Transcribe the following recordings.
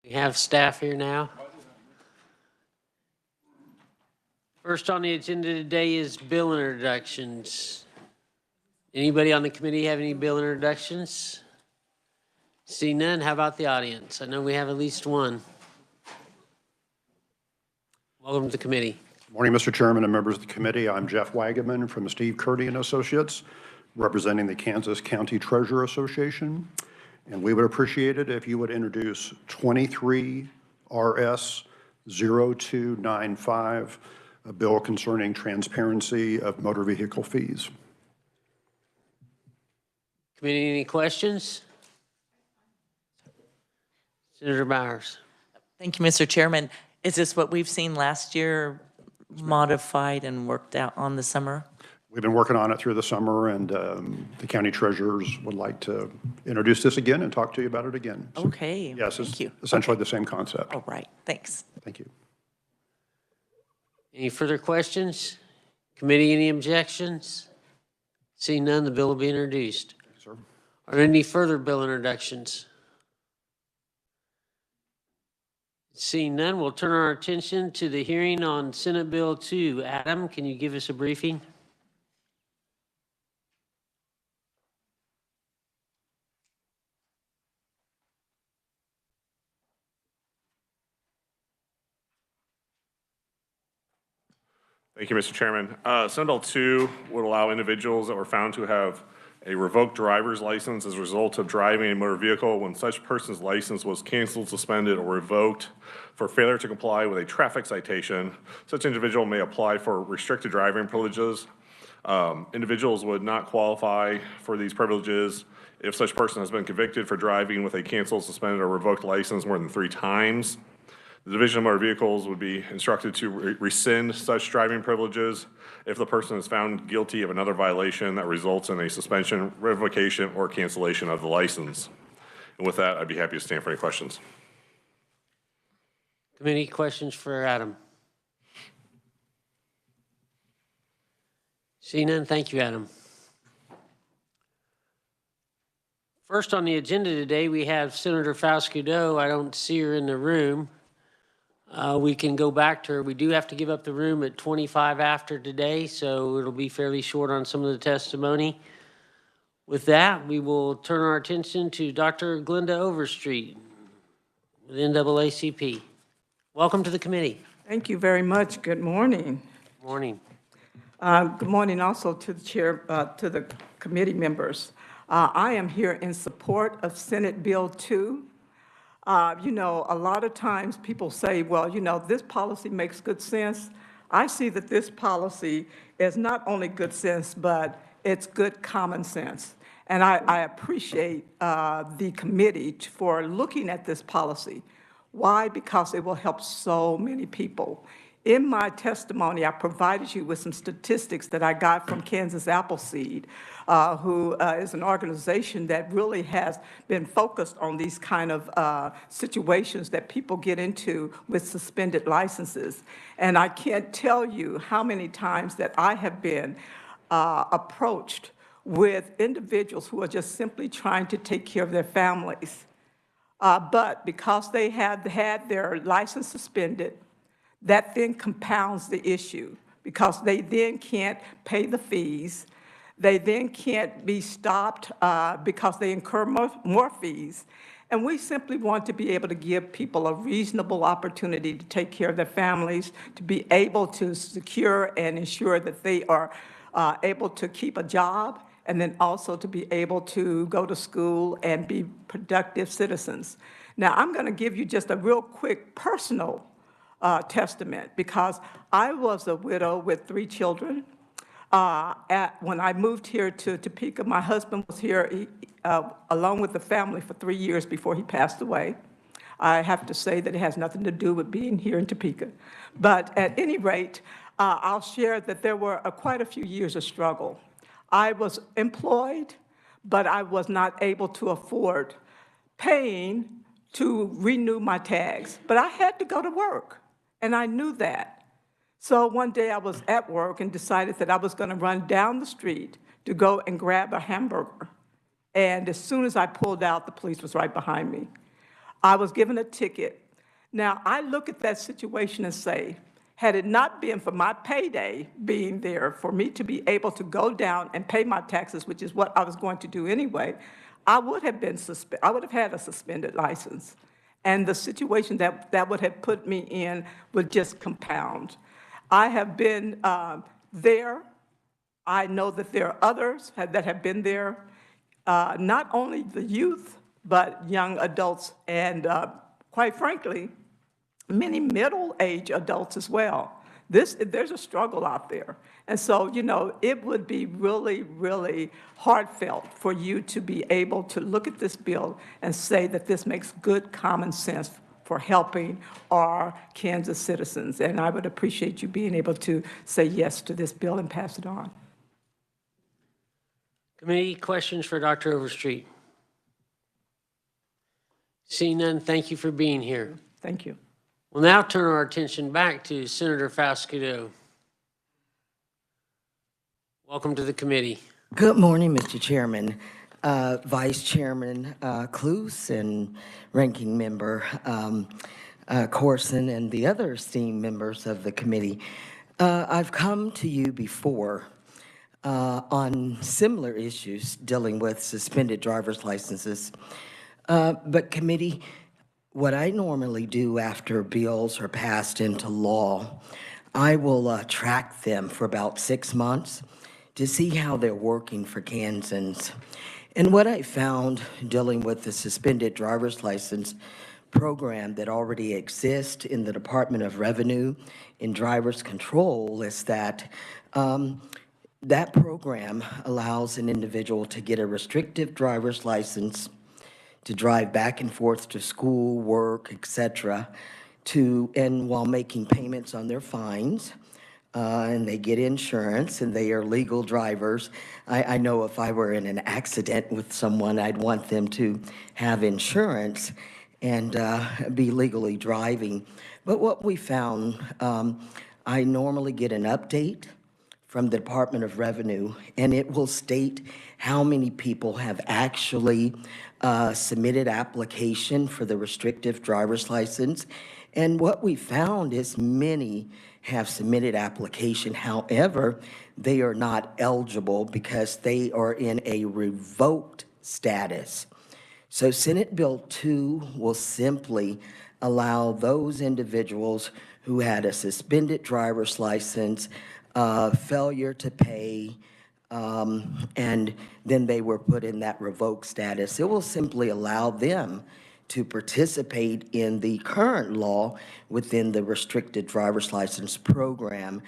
We have staff here now. First on the agenda today is bill introductions. Anybody on the committee have any bill introductions? See none, how about the audience? I know we have at least one. Welcome to the committee. Good morning, Mr. Chairman and members of the committee. I'm Jeff Wagaman from Steve Curdy and Associates, representing the Kansas County Treasurer Association. And we would appreciate it if you would introduce 23 RS 0295, a bill concerning transparency of motor vehicle fees. Committee, any questions? Senator Bowers. Thank you, Mr. Chairman. Is this what we've seen last year, modified and worked out on the summer? We've been working on it through the summer, and the county treasurers would like to introduce this again and talk to you about it again. So, Okay, yes, thank you. Essentially the same concept. All right, thanks. Thank you. Any further questions? Committee, any objections? Seeing none, the bill will be introduced. Yes, sir. Are there any further bill introductions? Seeing none, we'll turn our attention to the hearing on Senate Bill 2. Adam, can you give us a briefing? Thank you, Mr. Chairman. Senate Bill 2 would allow individuals that were found to have a revoked driver's license as a result of driving a motor vehicle when such person's license was canceled, suspended, or revoked for failure to comply with a traffic citation. Such individual may apply for restricted driving privileges. Individuals would not qualify for these privileges if such person has been convicted for driving with a canceled, suspended, or revoked license more than 3 times. The Division of Motor Vehicles would be instructed to rescind such driving privileges if the person is found guilty of another violation that results in a suspension, revocation, or cancellation of the license. And with that, I'd be happy to stand for any questions. Committee, questions for Adam? Seeing none, thank you, Adam. First on the agenda today, we have Senator Fausto. I don't see her in the room. We can go back to her. We do have to give up the room at 25 after today, so it'll be fairly short on some of the testimony. With that, we will turn our attention to Dr. Glenda Overstreet with NAACP. Welcome to the committee. Thank you very much. Good morning. Good morning. Good morning also to the chair, to the committee members. I am here in support of Senate Bill 2. You know, a lot of times people say, well, you know, this policy makes good sense. I see that this policy is not only good sense, but it's good common sense. And I appreciate the committee for looking at this policy. Why? Because it will help so many people. In my testimony, I provided you with some statistics that I got from Kansas Appleseed, who is an organization that really has been focused on these kind of situations that people get into with suspended licenses. And I can't tell you how many times that I have been approached with individuals who are just simply trying to take care of their families. But because they have had their license suspended, that then compounds the issue because they then can't pay the fees. They then can't be stopped because they incur more fees. And we simply want to be able to give people a reasonable opportunity to take care of their families, to be able to secure and ensure that they are able to keep a job, and then also to be able to go to school and be productive citizens. Now, I'm going to give you just a real quick personal testament because I was a widow with 3 children. When I moved here to Topeka, my husband was here along with the family for 3 years before he passed away. I have to say that it has nothing to do with being here in Topeka. But at any rate, I'll share that there were quite a few years of struggle. I was employed, but I was not able to afford paying to renew my tags. But I had to go to work, and I knew that. So one day I was at work and decided that I was going to run down the street to go and grab a hamburger. And as soon as I pulled out, the police was right behind me. I was given a ticket. Now, I look at that situation and say, had it not been for my payday being there, for me to be able to go down and pay my taxes, which is what I was going to do anyway, I would have had a suspended license. And the situation that would have put me in would just compound. I have been there. I know that there are others that have been there, not only the youth, but young adults and, quite frankly, many middle-aged adults as well. There's a struggle out there. And so, you know, it would be really, really heartfelt for you to be able to look at this bill and say that this makes good common sense for helping our Kansas citizens. And I would appreciate you being able to say yes to this bill and pass it on. Committee questions for Dr. Overstreet? Seeing none, thank you for being here. Thank you. We'll now turn our attention back to Senator Fascudo. Welcome to the committee. Good morning, Mr. Chairman, Vice Chairman Cluse, and Ranking Member Corson, and the other esteemed members of the committee. I've come to you before on similar issues dealing with suspended driver's licenses, but committee, what I normally do after bills are passed into law, I will track them for about 6 months to see how they're working for Kansans. And what I found dealing with the suspended driver's license program that already exists in the Department of Revenue in driver's control is that that program allows an individual to get a restrictive driver's license to drive back and forth to school, work, etc., and while making payments on their fines, and they get insurance, and they are legal drivers. I know if I were in an accident with someone, I'd want them to have insurance and be legally driving. But what we found, I normally get an update from the Department of Revenue, and it will state how many people have actually submitted application for the restrictive driver's license. And what we found is many have submitted application. However, they are not eligible because they are in a revoked status. So Senate Bill 2 will simply allow those individuals who had a suspended driver's license, failure to pay, and then they were put in that revoked status. It will simply allow them to participate in the current law within the restricted driver's license program.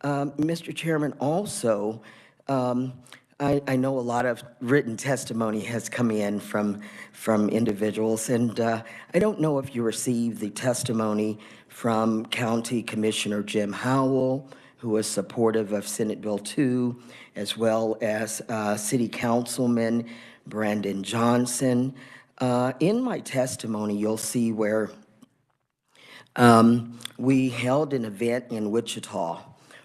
Mr. Chairman, also, I know a lot of written testimony has come in from individuals, and I don't know if you received the testimony from County Commissioner Jim Howell, who was supportive of Senate Bill 2, as well as City Councilman Brandon Johnson. In my testimony, you'll see where we held an event in Wichita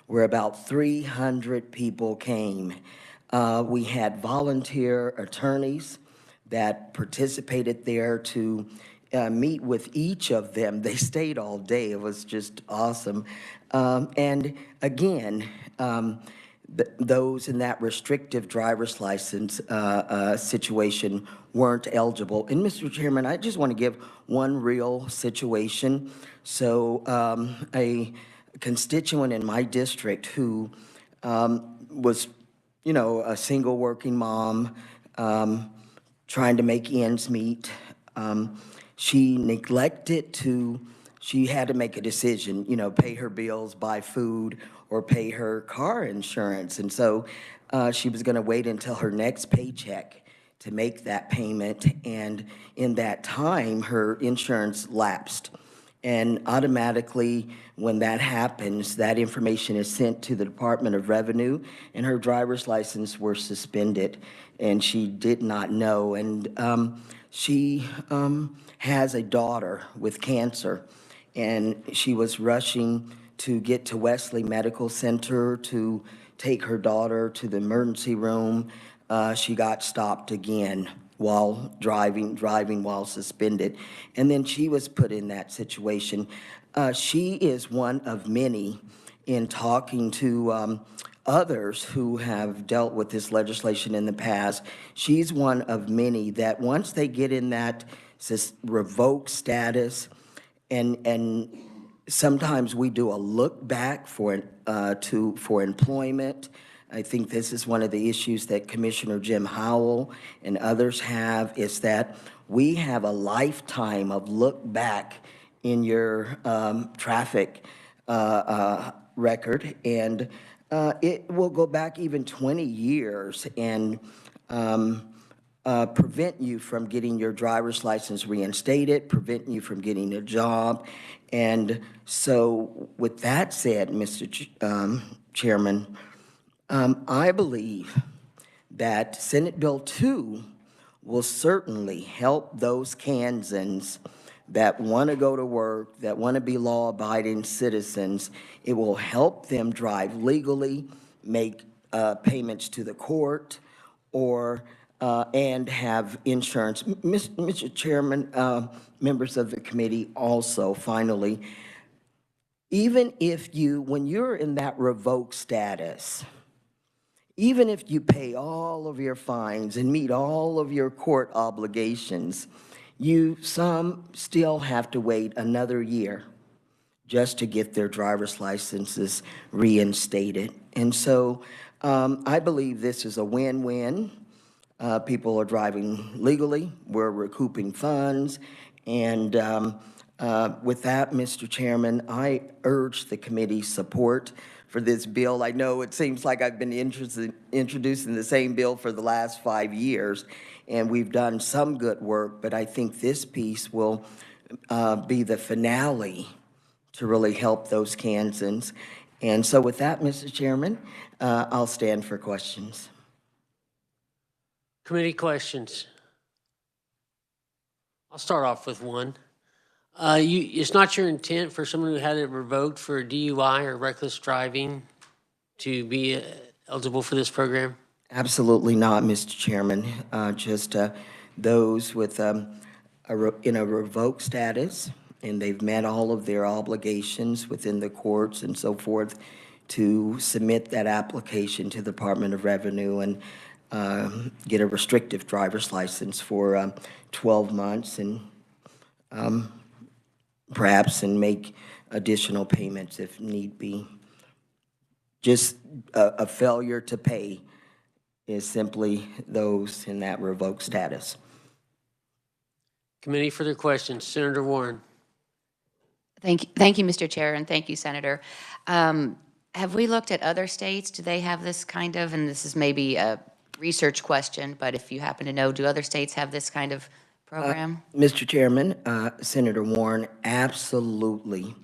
where about 300 people came. We had volunteer attorneys that participated there to meet with each of them. They stayed all day. It was just awesome. And again, those in that restrictive driver's license situation weren't eligible. And Mr. Chairman, I just want to give one real situation. So a constituent in my district who was, you know, a single working mom, trying to make ends meet, she had to make a decision, you know, pay her bills, buy food, or pay her car insurance. And so she was going to wait until her next paycheck to make that payment. And in that time, her insurance lapsed. And automatically, when that happens, that information is sent to the Department of Revenue, and her driver's license were suspended, and she did not know. And she has a daughter with cancer, and she was rushing to get to Wesley Medical Center to take her daughter to the emergency room. She got stopped again while driving while suspended. And then she was put in that situation. She is one of many in talking to others who have dealt with this legislation in the past. She's one of many that once they get in that revoked status, and sometimes we do a look back for employment. I think this is one of the issues that Commissioner Jim Howell and others have, is that we have a lifetime of look back in your traffic record, and it will go back even 20 years and prevent you from getting your driver's license reinstated, prevent you from getting a job. And so with that said, Mr. Chairman, I believe that Senate Bill 2 will certainly help those Kansans that want to go to work, that want to be law-abiding citizens. It will help them drive legally, make payments to the court, or and have insurance. Mr. Chairman, members of the committee, also, finally, even if when you're in that revoked status, even if you pay all of your fines and meet all of your court obligations, some still have to wait another year just to get their driver's licenses reinstated. And so I believe this is a win-win. People are driving legally, we're recouping funds, and with that, Mr. Chairman, I urge the committee's support for this bill. I know it seems like I've been introducing the same bill for the last 5 years, and we've done some good work, but I think this piece will be the finale to really help those Kansans. And so with that, Mr. Chairman, I'll stand for questions. Committee questions. I'll start off with one. It's not your intent for someone who had it revoked for DUI or reckless driving to be eligible for this program? Absolutely not, Mr. Chairman. Just those with in a revoked status, and they've met all of their obligations within the courts and so forth to submit that application to the Department of Revenue and get a restrictive driver's license for 12 months and perhaps make additional payments if need be. Just a failure to pay is simply those in that revoked status. Committee, further questions? Senator Warren. Thank you, Mr. Chair, and thank you, Senator. Have we looked at other states? Do they have this kind of, and this is maybe a research question, but if you happen to know, do other states have this kind of program? Mr. Chairman, Senator Warren, absolutely.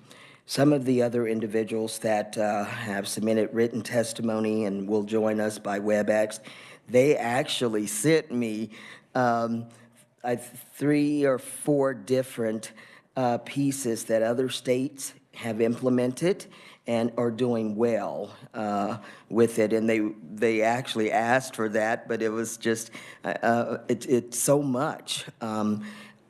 Some of the other individuals that have submitted written testimony and will join us by WebEx, they actually sent me 3 or 4 different pieces that other states have implemented and are doing well with it. And they actually asked for that, but it was just, it's so much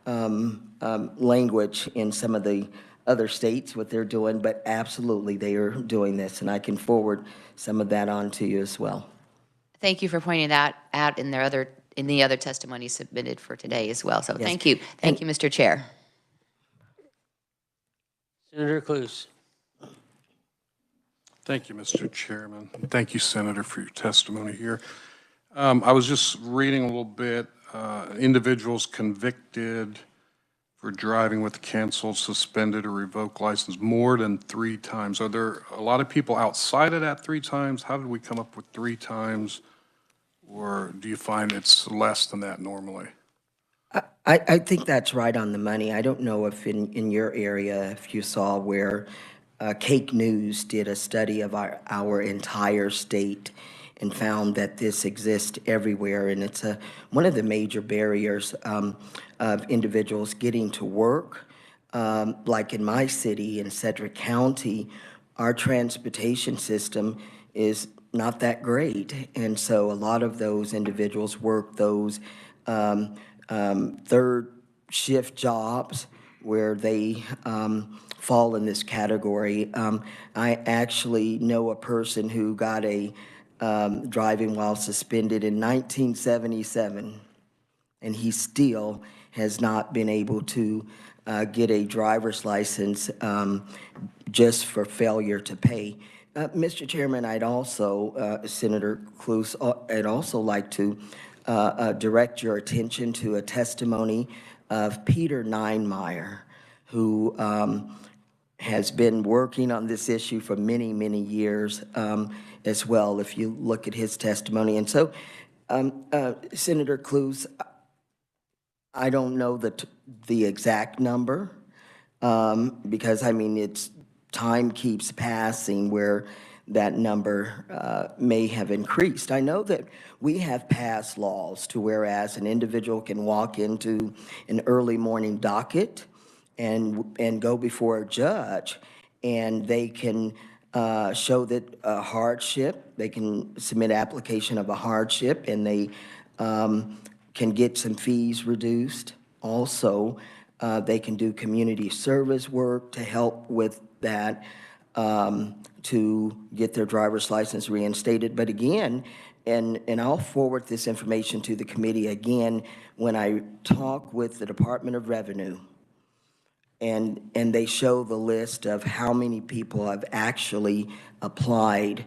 language in some of the other states, what they're doing, but absolutely they are doing this, and I can forward some of that on to you as well. Thank you for pointing that out in the other testimony submitted for today as well. So yes. Thank you. Thank you, Mr. Chair. Senator Cluse. Thank you, Mr. Chairman. Thank you, Senator, for your testimony here. I was just reading a little bit. Individuals convicted for driving with a canceled, suspended, or revoked license more than 3 times. Are there a lot of people outside of that 3 times? How did we come up with 3 times? Or do you find it's less than that normally? I think that's right on the money. I don't know if in your area, if you saw where Cake News did a study of our entire state and found that this exists everywhere, and it's one of the major barriers of individuals getting to work. Like in my city, in Sedgwick County, our transportation system is not that great, and so a lot of those individuals work those third shift jobs where they fall in this category. I actually know a person who got a driving while suspended in 1977, and he still has not been able to get a driver's license just for failure to pay. Mr. Chairman, I'd also, Senator Cluse, I'd also like to direct your attention to a testimony of Peter Ninemeyer, who has been working on this issue for many, many years as well, if you look at his testimony. And so, Senator Cluse, I don't know the exact number, because, I mean, time keeps passing where that number may have increased. I know that we have passed laws to whereas an individual can walk into an early morning docket and go before a judge, and they can show that a hardship, they can submit application of a hardship, and they can get some fees reduced. Also, they can do community service work to help with that, to get their driver's license reinstated. But again, and I'll forward this information to the committee again when I talk with the Department of Revenue, and they show the list of how many people have actually applied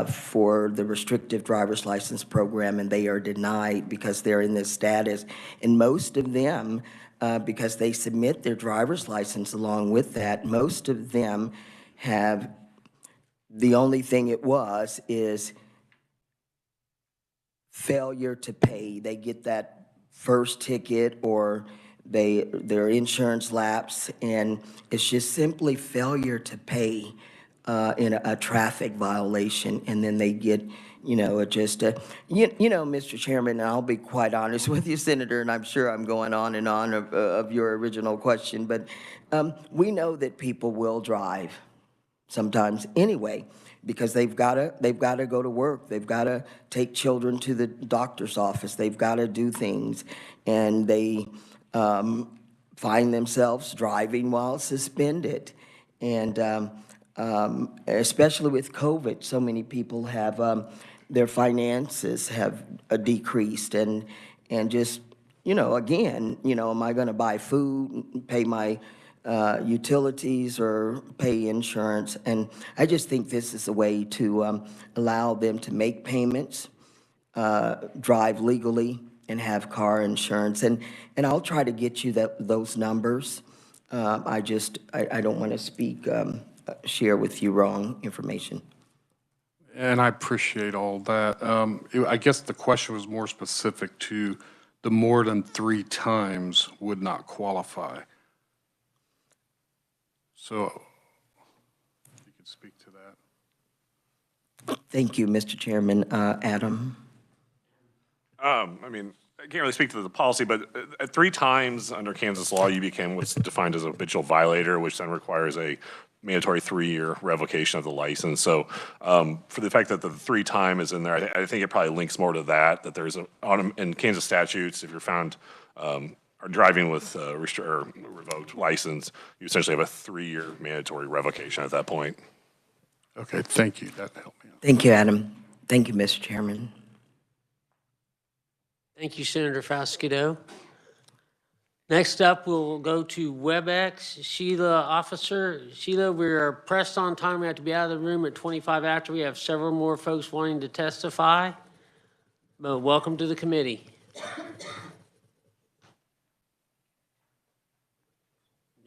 for the restrictive driver's license program, and they are denied because they're in this status. And most of them, because they submit their driver's license along with that, most of them have, the only thing it was is failure to pay. They get that first ticket, or their insurance lapse, and it's just simply failure to pay in a traffic violation, and then they get, you know, just a, you know, Mr. Chairman, and I'll be quite honest with you, Senator, and I'm sure I'm going on and on of your original question, but we know that people will drive sometimes anyway, because they've got to go to work, they've got to take children to the doctor's office, they've got to do things, and they find themselves driving while suspended. And especially with COVID, so many people have, their finances have decreased, and just, you know, again, you know, am I going to buy food, pay my utilities, or pay insurance? And I just think this is a way to allow them to make payments, drive legally, and have car insurance. And I'll try to get you those numbers. I don't want to speak, share with you wrong information. And I appreciate all that. I guess the question was more specific to the more than 3 times would not qualify. So you could speak to that. Thank you, Mr. Chairman. Adam? I mean, I can't really speak to the policy, but at 3 times under Kansas law, you became what's defined as a habitual violator, which then requires a mandatory 3-year revocation of the license. So for the fact that the 3 time is in there, I think it probably links more to that there's in Kansas statutes, if you're found are driving with revoked license, you essentially have a 3-year mandatory revocation at that point. Okay, thank you. That helped me out. Thank you, Adam. Thank you, Mr. Chairman. Thank you, Senator Faustido. Next up, we'll go to WebEx. Sheila, officer. Sheila, we are pressed on time. We have to be out of the room at 25 after. We have several more folks wanting to testify. But welcome to the committee. Do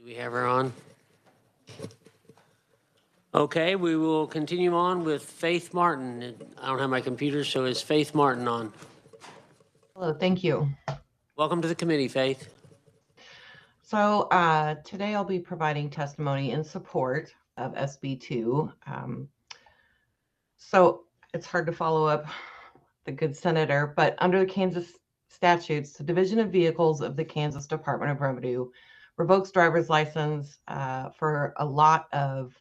we have her on? Okay, we will continue on with Faith Martin. I don't have my computer, so is Faith Martin on? Hello, thank you. Welcome to the committee, Faith. So today I'll be providing testimony in support of SB 2. So it's hard to follow up the good senator, but under the Kansas statutes, the Division of Vehicles of the Kansas Department of Revenue revokes driver's license for a lot of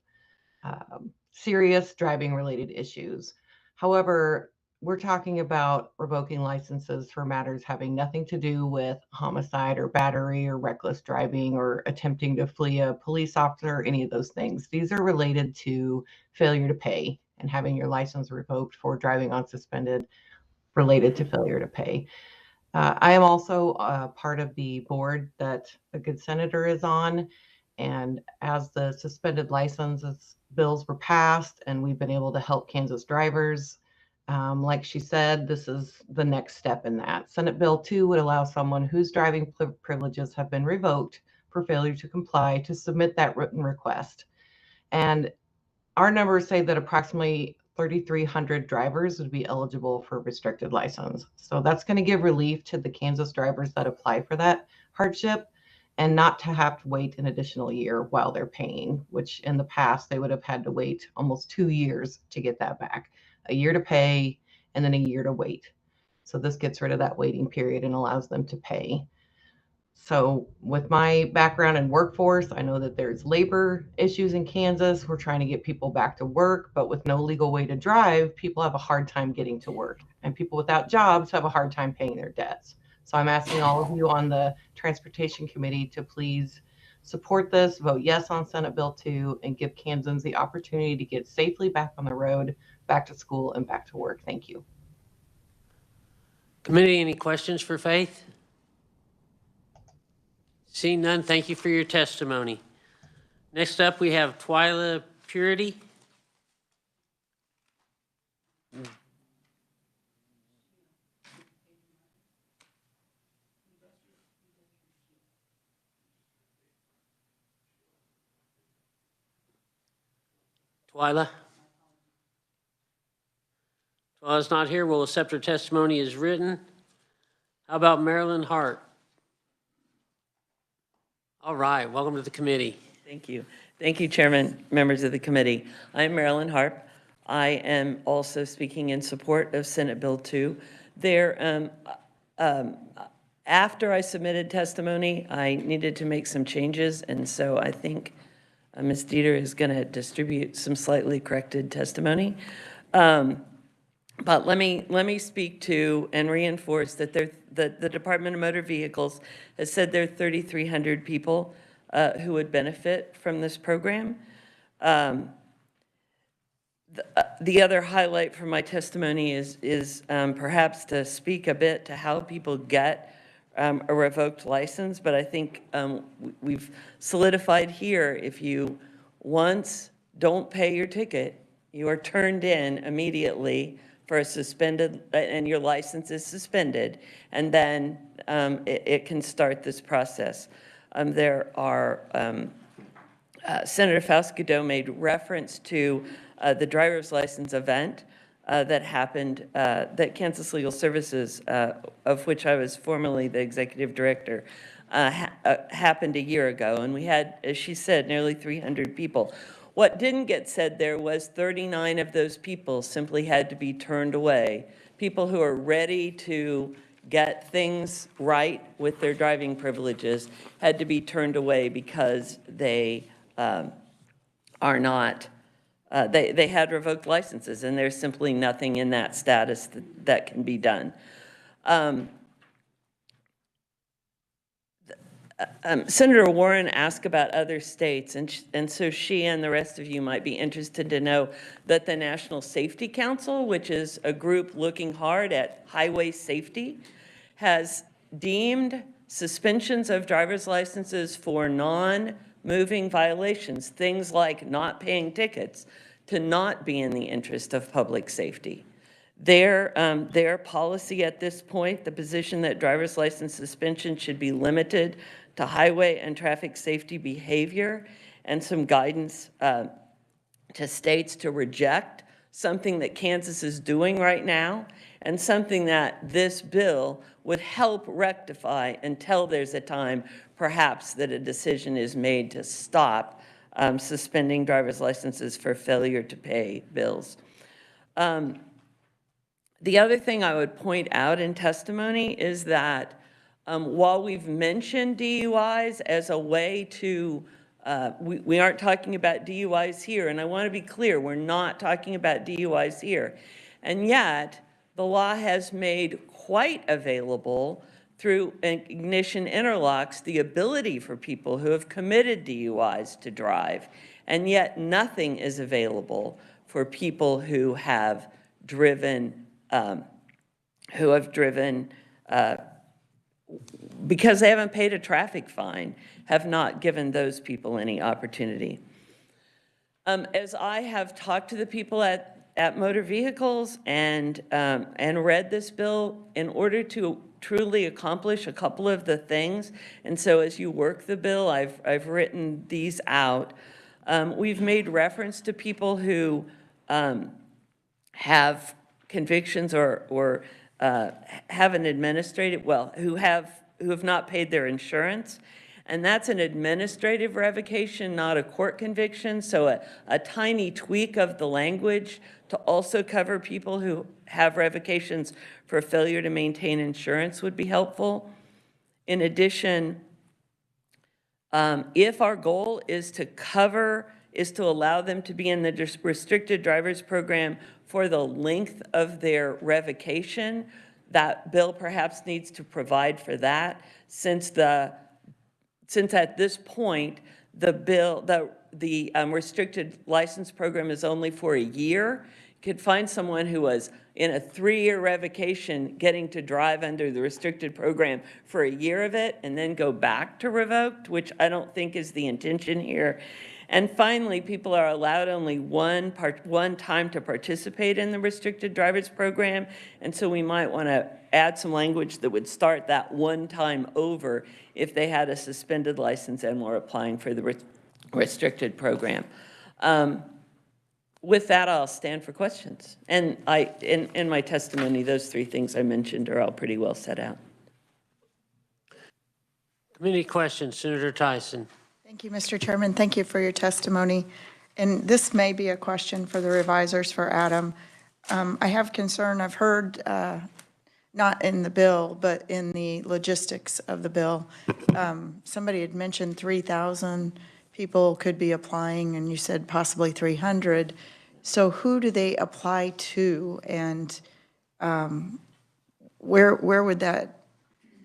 serious driving related issues. However, we're talking about revoking licenses for matters having nothing to do with homicide or battery or reckless driving or attempting to flee a police officer, or any of those things. These are related to failure to pay and having your license revoked for driving on suspended related to failure to pay. I am also part of the board that the good senator is on. And as the suspended licenses bills were passed and we've been able to help Kansas drivers, like she said, this is the next step in that. Senate Bill 2 would allow someone whose driving privileges have been revoked for failure to comply to submit that written request. And our numbers say that approximately 3,300 drivers would be eligible for restricted license. So that's going to give relief to the Kansas drivers that apply for that hardship, and not to have to wait an additional year while they're paying, which in the past they would have had to wait almost 2 years to get that back. A year to pay and then a year to wait. So this gets rid of that waiting period and allows them to pay. So with my background in workforce, I know that there's labor issues in Kansas. We're trying to get people back to work, but with no legal way to drive, people have a hard time getting to work. And people without jobs have a hard time paying their debts. So I'm asking all of you on the Transportation Committee to please support this, vote yes on Senate Bill 2, and give Kansans the opportunity to get safely back on the road, back to school, and back to work. Thank you. Committee, any questions for Faith? Seeing none, thank you for your testimony. Next up, we have Twyla Purity. Twyla's not here. We'll accept her testimony as written. How about Marilyn Hart? All right, welcome to the committee. Thank you. Thank you, Chairman, members of the committee. I'm Marilyn Harp. I am also speaking in support of Senate Bill 2. After I submitted testimony, I needed to make some changes, and so I think Ms. Dieter is going to distribute some slightly corrected testimony. But let me speak to and reinforce that the Department of Motor Vehicles has said there are 3,300 people who would benefit from this program. The other highlight from my testimony is perhaps to speak a bit to how people get a revoked license, but I think we've solidified here, if you once don't pay your ticket, you are turned in immediately for a suspended, and your license is suspended, and then it can start this process. There are, Senator Faust-Guidot made reference to the driver's license event that happened, that Kansas Legal Services, of which I was formerly the executive director, happened a year ago. And we had, as she said, nearly 300 people. What didn't get said there was 39 of those people simply had to be turned away. People who are ready to get things right with their driving privileges had to be turned away because they are not, they had revoked licenses, and there's simply nothing in that status that can be done. Senator Warren asked about other states, and so she and the rest of you might be interested to know that the National Safety Council, which is a group looking hard at highway safety, has deemed suspensions of driver's licenses for non-moving violations, things like not paying tickets, to not be in the interest of public safety. Their policy at this point, the position that driver's license suspension should be limited to highway and traffic safety behavior, and some guidance to states to reject something that Kansas is doing right now, and something that this bill would help rectify until there's a time, perhaps, that a decision is made to stop suspending driver's licenses for failure to pay bills. The other thing I would point out in testimony is that while we've mentioned DUIs as a way to, we aren't talking about DUIs here, and I want to be clear, we're not talking about DUIs here. And yet, the law has made quite available through ignition interlocks the ability for people who have committed DUIs to drive, and yet nothing is available for people who have driven because they haven't paid a traffic fine, have not given those people any opportunity. As I have talked to the people at Motor Vehicles and read this bill, in order to truly accomplish a couple of the things, and so as you work the bill, I've written these out. We've made reference to people who have convictions or have an administrative, who have not paid their insurance. And that's an administrative revocation, not a court conviction. So a tiny tweak of the language to also cover people who have revocations for failure to maintain insurance would be helpful. In addition, if our goal is to allow them to be in the restricted drivers program for the length of their revocation, that bill perhaps needs to provide for that, since at this point, the restricted license program is only for a year. You could find someone who was in a 3-year revocation getting to drive under the restricted program for a year of it and then go back to revoked, which I don't think is the intention here. And finally, people are allowed only one time to participate in the restricted drivers program. And so we might want to add some language that would start that one time over if they had a suspended license and were applying for the restricted program. With that, I'll stand for questions. And in my testimony, those 3 things I mentioned are all pretty well set out. Committee questions, Senator Tyson. Thank you, Mr. Chairman. Thank you for your testimony. And this may be a question for the revisers for Adam. I have concern. I've heard, not in the bill, but in the logistics of the bill, somebody had mentioned 3,000 people could be applying, and you said possibly 300. So who do they apply to, and where would that,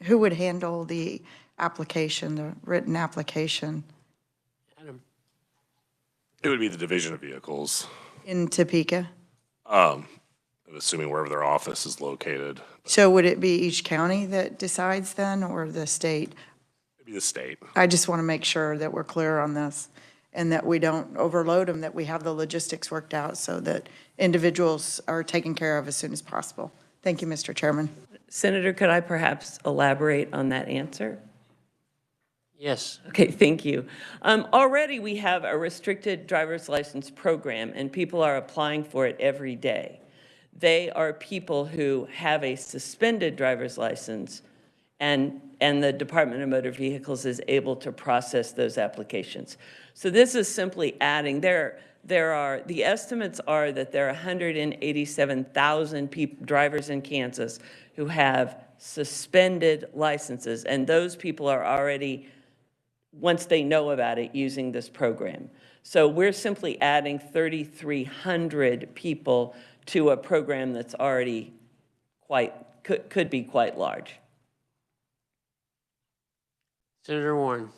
who would handle the application, the written application? It would be the Division of Vehicles, In Topeka? assuming wherever their office is located. So would it be each county that decides then, or the state? It'd be the state. I just want to make sure that we're clear on this and that we don't overload them, that we have the logistics worked out so that individuals are taken care of as soon as possible. Thank you, Mr. Chairman. Senator, could I perhaps elaborate on that answer? Yes. Okay, thank you. Already we have a restricted driver's license program, and people are applying for it every day. They are people who have a suspended driver's license, and the Department of Motor Vehicles is able to process those applications. So this is simply adding, the estimates are that there are 187,000 drivers in Kansas who have suspended licenses, and those people are already, once they know about it, using this program. So we're simply adding 3,300 people to a program that's already could be quite large. Senator Warren.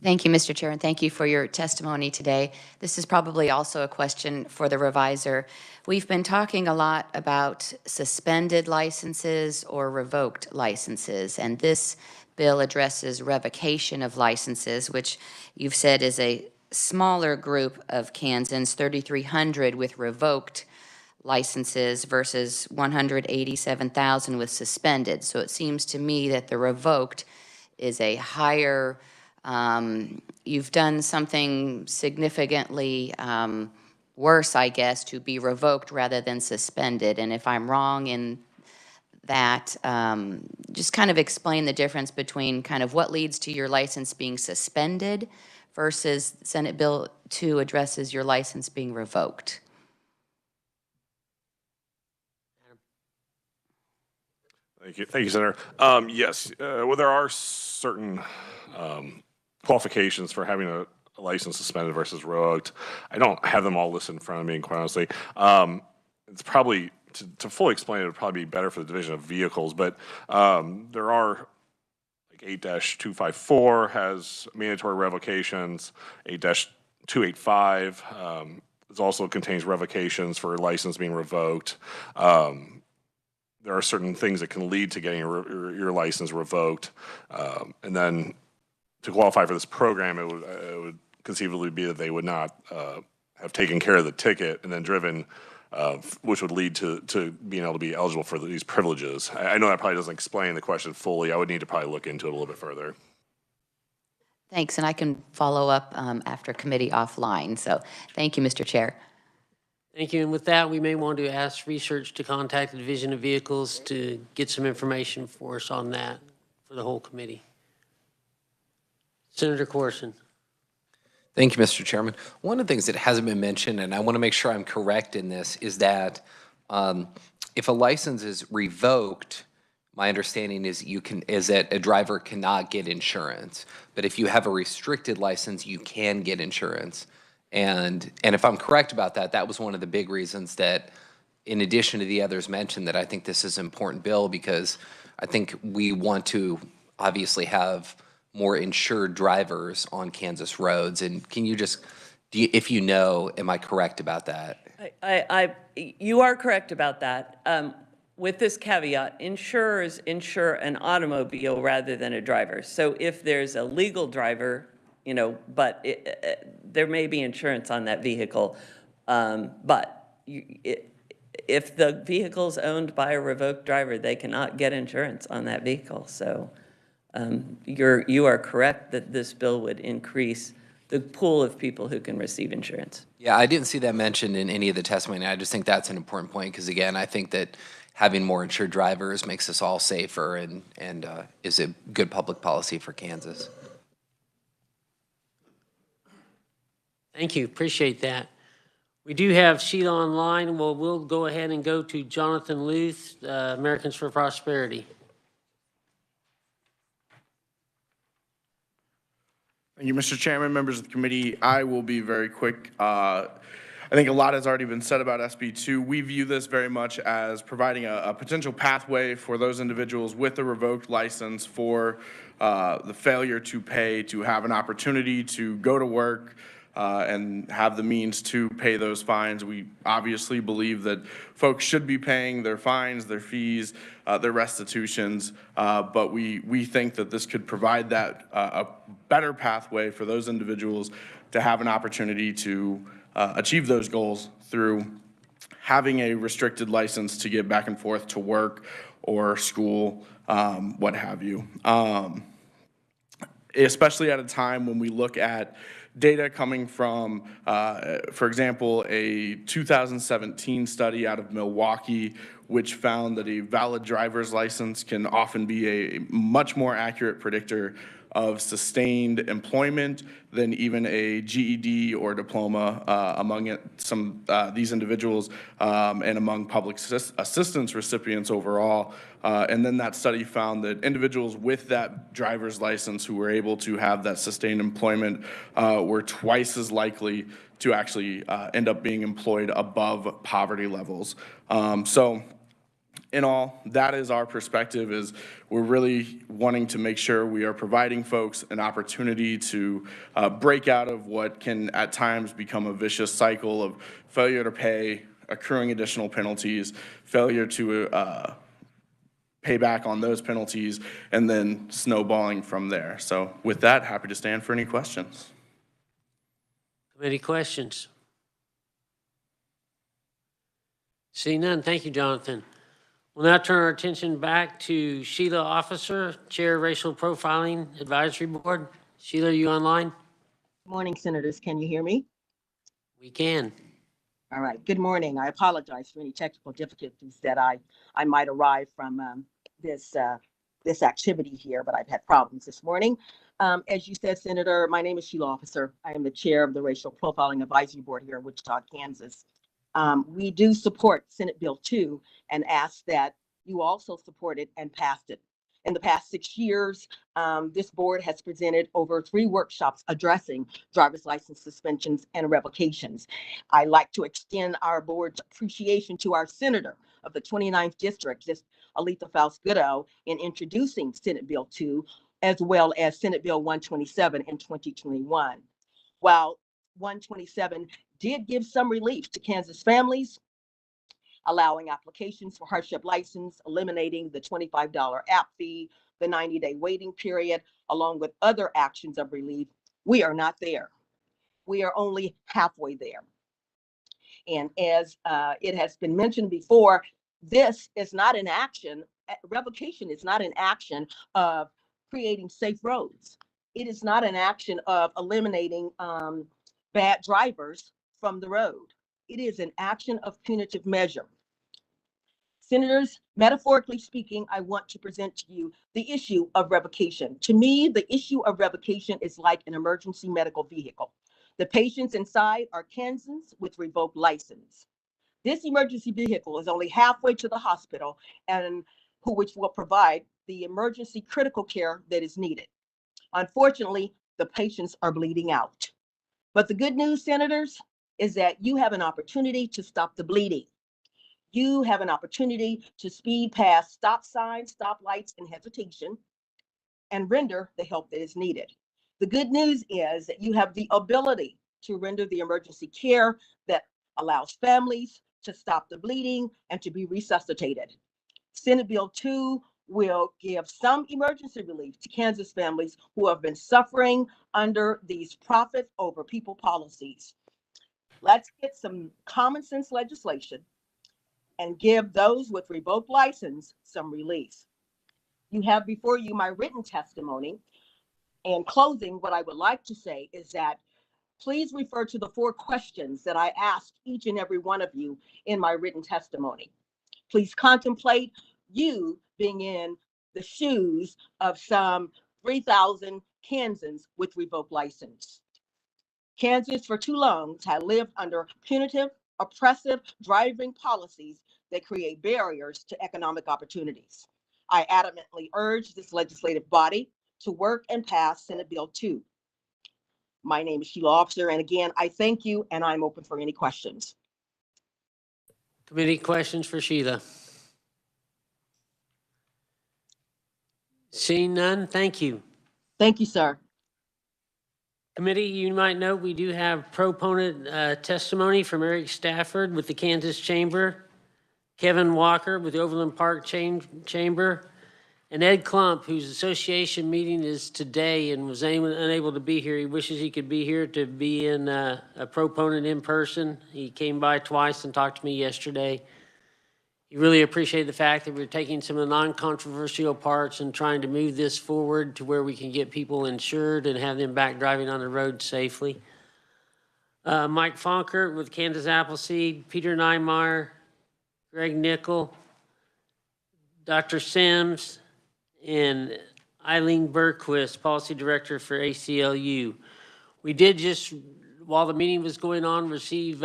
Thank you, Mr. Chair, and thank you for your testimony today. This is probably also a question for the reviser. We've been talking a lot about suspended licenses or revoked licenses, and this bill addresses revocation of licenses, which you've said is a smaller group of Kansans, 3,300 with revoked licenses versus 187,000 with suspended. So it seems to me that the revoked is a higher, you've done something significantly worse, I guess, to be revoked rather than suspended. And if I'm wrong in that, just kind of explain the difference between kind of what leads to your license being suspended versus Senate Bill 2 addresses your license being revoked. Thank you, Senator. Yes, well, there are certain qualifications for having a license suspended versus revoked. I don't have them all listed in front of me, quite honestly. It's probably to fully explain it would probably be better for the Division of Vehicles, but there are like 8-254 has mandatory revocations, 8-285 also contains revocations for license being revoked. There are certain things that can lead to getting your license revoked. And then to qualify for this program, it would conceivably be that they would not have taken care of the ticket and then driven, which would lead to being able to be eligible for these privileges. I know that probably doesn't explain the question fully. I would need to probably look into it a little bit further. Thanks, and I can follow up after committee offline. So thank you, Mr. Chair. Thank you. And with that, we may want to ask research to contact the Division of Vehicles to get some information for us on that for the whole committee. Senator Corson. Thank you, Mr. Chairman. One of the things that hasn't been mentioned, and I want to make sure I'm correct in this, is that if a license is revoked, my understanding is that a driver cannot get insurance. But if you have a restricted license, you can get insurance. And if I'm correct about that, that was one of the big reasons that, in addition to the others mentioned, that I think this is an important bill, because I think we want to obviously have more insured drivers on Kansas roads. And can you just, if you know, am I correct about that? You are correct about that. With this caveat, insurers insure an automobile rather than a driver. So if there's a legal driver, but there may be insurance on that vehicle. But if the vehicle is owned by a revoked driver, they cannot get insurance on that vehicle. So you are correct that this bill would increase the pool of people who can receive insurance. Yeah, I didn't see that mentioned in any of the testimony. I just think that's an important point, because again, I think that having more insured drivers makes us all safer and is a good public policy for Kansas. Thank you. Appreciate that. We do have Sheila online. Well, we'll go ahead and go to Jonathan Luth, Americans for Prosperity. Thank you, Mr. Chairman, members of the committee. I will be very quick. I think a lot has already been said about SB2. We view this very much as providing a potential pathway for those individuals with a revoked license for the failure to pay to have an opportunity to go to work and have the means to pay those fines. We obviously believe that folks should be paying their fines, their fees, their restitutions, but we think that this could provide that a better pathway for those individuals to have an opportunity to achieve those goals through having a restricted license to get back and forth to work or school, what have you. Especially at a time when we look at data coming from, for example, a 2017 study out of Milwaukee, which found that a valid driver's license can often be a much more accurate predictor of sustained employment than even a GED or diploma among these individuals and among public assistance recipients overall. And then that study found that individuals with that driver's license who were able to have that sustained employment were twice as likely to actually end up being employed above poverty levels. So in all, that is our perspective, is we're really wanting to make sure we are providing folks an opportunity to break out of what can at times become a vicious cycle of failure to pay, accruing additional penalties, failure to pay back on those penalties, and then snowballing from there. So with that, happy to stand for any questions. Any questions? See none. Thank you, Jonathan. We'll now turn our attention back to Sheila Officer, Chair Racial Profiling Advisory Board. Sheila, are you online? Morning, Senators. Can you hear me? We can. All right. Good morning. I apologize for any technical difficulties that I might arrive from this activity here, but I've had problems this morning. As you said, Senator, my name is Sheila Officer. I am the chair of the Racial Profiling Advisory Board here in Wichita, Kansas. We do support Senate Bill 2 and ask that you also support it and passed it. In the past 6 years, this board has presented over 3 workshops addressing driver's license suspensions and revocations. I'd like to extend our board's appreciation to our senator, of the 29th District, this Aletha Falsgutto, in introducing Senate Bill 2, as well as Senate Bill 127 in 2021. While 127 did give some relief to Kansas families, allowing applications for hardship license, eliminating the $25 app fee, the 90-day waiting period, along with other actions of relief, we are not there. We are only halfway there. And as it has been mentioned before, this is not an action, revocation is not an action of creating safe roads. It is not an action of eliminating bad drivers from the road. It is an action of punitive measure. Senators, metaphorically speaking, I want to present to you the issue of revocation. To me, the issue of revocation is like an emergency medical vehicle. The patients inside are Kansans with revoked license. This emergency vehicle is only halfway to the hospital and which will provide the emergency critical care that is needed. Unfortunately, the patients are bleeding out. But the good news, senators, is that you have an opportunity to stop the bleeding. You have an opportunity to speed past stop signs, stop lights, and hesitation, and render the help that is needed. The good news is that you have the ability to render the emergency care that allows families to stop the bleeding and to be resuscitated. Senate Bill 2 will give some emergency relief to Kansas families who have been suffering under these profit over people policies. Let's get some common sense legislation and give those with revoked license some relief. You have before you my written testimony. In closing, what I would like to say is that please refer to the 4 questions that I asked each and every one of you in my written testimony. Please contemplate you being in the shoes of some 3,000 Kansans with revoked license. Kansas for too long has lived under punitive, oppressive driving policies that create barriers to economic opportunities. I adamantly urge this legislative body to work and pass Senate Bill 2. My name is Sheila Officer, and again, I thank you, and I'm open for any questions. Committee questions for Sheila? Seeing none, thank you. Thank you, sir. Committee, you might note we do have proponent testimony from Eric Stafford with the Kansas Chamber, Kevin Walker with the Overland Park Chamber, and Ed Klump, whose association meeting is today and was unable to be here. He wishes he could be here to be in a proponent in person. He came by twice and talked to me yesterday. He really appreciated the fact that we're taking some of the non-controversial parts and trying to move this forward to where we can get people insured and have them back driving on the road safely. Mike Fonkert with Kansas Appleseed, Peter Niemeyer, Greg Nickel, Dr. Sims, and Eileen Berquist, Policy Director for ACLU. We did just, while the meeting was going on, receive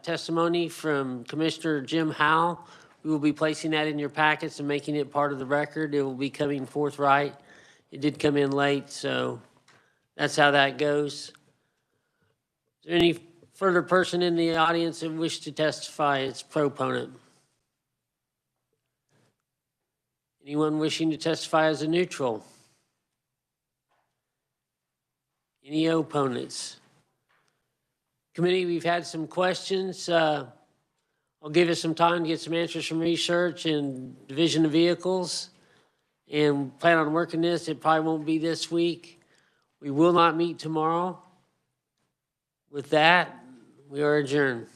testimony from Commissioner Jim Howell. We will be placing that in your packets and making it part of the record. It will be coming forthright. It did come in late, so that's how that goes. Is there any further person in the audience that wish to testify as proponent? Anyone wishing to testify as a neutral? Any opponents? Committee, we've had some questions. I'll give you some time to get some answers from research and Division of Vehicles and plan on working this. It probably won't be this week. We will not meet tomorrow. With that, we are adjourned.